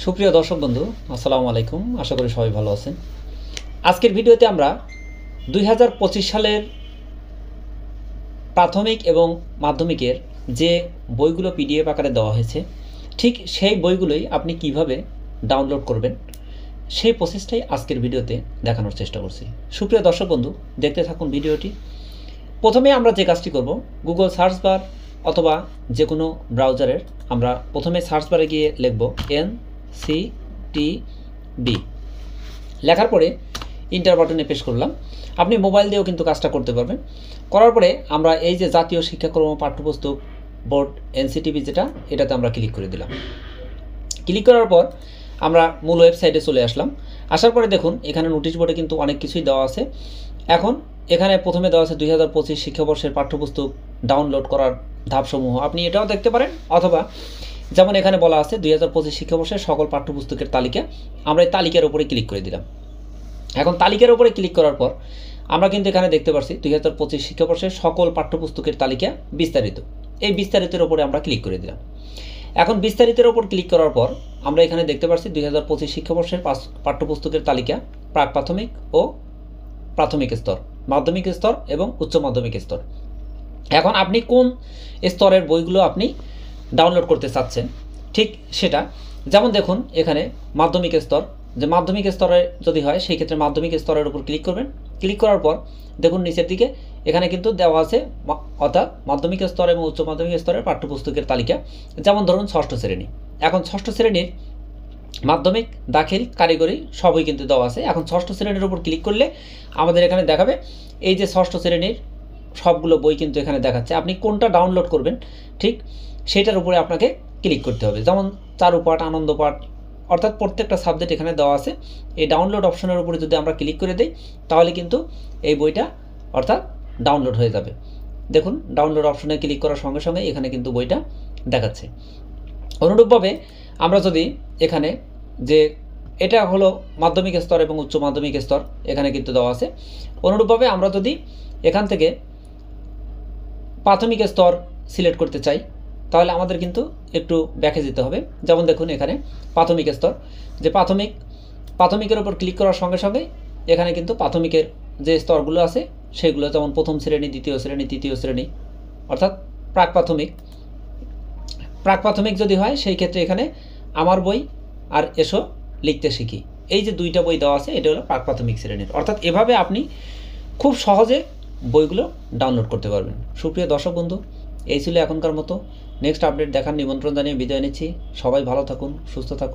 সুপ্রিয় দর্শক বন্ধু, আসসালামু আলাইকুম। আশা করি সবাই ভালো আছেন। আজকের ভিডিওতে আমরা 2025 সালের প্রাথমিক এবং মাধ্যমিকের যে বইগুলো পিডিএফ আকারে দেওয়া হয়েছে, ঠিক সেই বইগুলোই আপনি কিভাবে ডাউনলোড করবেন সেই প্রসেসটাই আজকের ভিডিওতে দেখানোর চেষ্টা করছি। সুপ্রিয় দর্শক বন্ধু, দেখতে থাকুন ভিডিওটি। প্রথমে আমরা যে কাজটি করব, গুগল সার্চ বার অথবা যে কোনো ব্রাউজারের আমরা প্রথমে সার্চ বারে গিয়ে লিখব NCTB, লেখার পরে ইন্টার বাটনে প্রেস করলাম। আপনি মোবাইল দিয়েও কিন্তু কাজটা করতে পারবেন। করার পরে আমরা এই যে জাতীয় শিক্ষাক্রম পাঠ্যপুস্তক বোর্ড NCTB যেটা, এটাতে আমরা ক্লিক করে দিলাম। ক্লিক করার পর আমরা মূল ওয়েবসাইটে চলে আসলাম। আসার পরে দেখুন এখানে নোটিশ বোর্ডে কিন্তু অনেক কিছুই দেওয়া আছে। এখন এখানে প্রথমে দেওয়া আছে 2025 শিক্ষাবর্ষের পাঠ্যপুস্তক ডাউনলোড করার ধাপসমূহ। আপনি এটাও দেখতে পারেন, অথবা যেমন এখানে বলা আছে 2025 শিক্ষাবর্ষের সকল পাঠ্যপুস্তকের তালিকা, আমরা এই তালিকার উপরে ক্লিক করে দিলাম। এখন তালিকার উপরে ক্লিক করার পর আমরা কিন্তু এখানে দেখতে পাচ্ছি 2025 শিক্ষাবর্ষের সকল পাঠ্যপুস্তকের তালিকা বিস্তারিত। এই বিস্তারিতের উপরে আমরা ক্লিক করে দিলাম। এখন বিস্তারিতের উপর ক্লিক করার পর আমরা এখানে দেখতে পাচ্ছি 2025 শিক্ষাবর্ষের পাঠ্যপুস্তকের তালিকা প্রাক প্রাথমিক ও প্রাথমিক স্তর, মাধ্যমিক স্তর এবং উচ্চ মাধ্যমিক স্তর। এখন আপনি কোন স্তরের বইগুলো আপনি ডাউনলোড করতে চাচ্ছেন, ঠিক সেটা। যেমন দেখুন এখানে মাধ্যমিক স্তর, যে মাধ্যমিক স্তরে যদি হয় সেই ক্ষেত্রে মাধ্যমিক স্তরের উপর ক্লিক করবেন। ক্লিক করার পর দেখুন নিচের দিকে এখানে কিন্তু দেওয়া আছে, অর্থাৎ মাধ্যমিক স্তর এবং উচ্চ মাধ্যমিক স্তরের পাঠ্যপুস্তকের তালিকা। যেমন ধরুন ষষ্ঠ শ্রেণী, এখন ষষ্ঠ শ্রেণীর মাধ্যমিক, দাখিল, কারিগরি সবই কিন্তু দেওয়া আছে। এখন ষষ্ঠ শ্রেণীর উপর ক্লিক করলে আমাদের এখানে দেখাবে এই যে ষষ্ঠ শ্রেণীর সবগুলো বই কিন্তু এখানে দেখাচ্ছে। আপনি কোনটা ডাউনলোড করবেন ঠিক সেটার উপরে আপনাকে ক্লিক করতে হবে। যেমন চারুপাঠ, আনন্দপাঠ, অর্থাৎ প্রত্যেকটা সাবজেক্ট এখানে দেওয়া আছে। এই ডাউনলোড অপশনের উপরে যদি আমরা ক্লিক করে দিই তাহলে কিন্তু এই বইটা অর্থাৎ ডাউনলোড হয়ে যাবে। দেখুন ডাউনলোড অপশনে ক্লিক করার সঙ্গে সঙ্গে এখানে কিন্তু বইটা দেখাচ্ছে। অনুরূপভাবে আমরা যদি এখানে যে এটা হলো মাধ্যমিক স্তর এবং উচ্চ মাধ্যমিক স্তর এখানে কিন্তু দেওয়া আছে। অনুরূপভাবে আমরা যদি এখান থেকে প্রাথমিক স্তর সিলেক্ট করতে চাই তাহলে আমাদের কিন্তু একটু ব্যাকে যেতে হবে। যেমন দেখুন এখানে প্রাথমিক স্তর, যে প্রাথমিকের উপর ক্লিক করার সঙ্গে সঙ্গে এখানে কিন্তু প্রাথমিকের যে স্তরগুলো আছে সেগুলো, যেমন প্রথম শ্রেণী, দ্বিতীয় শ্রেণী, তৃতীয় শ্রেণী, অর্থাৎ প্রাক প্রাথমিক যদি হয় সেই ক্ষেত্রে এখানে আমার বই আর এসো লিখতে শিখি, এই যে দুইটা বই দেওয়া আছে এটা হলো প্রাক প্রাথমিক শ্রেণীর। অর্থাৎ এভাবে আপনি খুব সহজে বইগুলো ডাউনলোড করতে পারবেন। সুপ্রিয় দর্শক বন্ধু, এই ছিল এখনকার মতো। নেক্সট আপডেট দেখার নিমন্ত্রণ জানিয়ে বিদায় নিচ্ছি। সবাই ভালো থাকুন, সুস্থ থাকুন।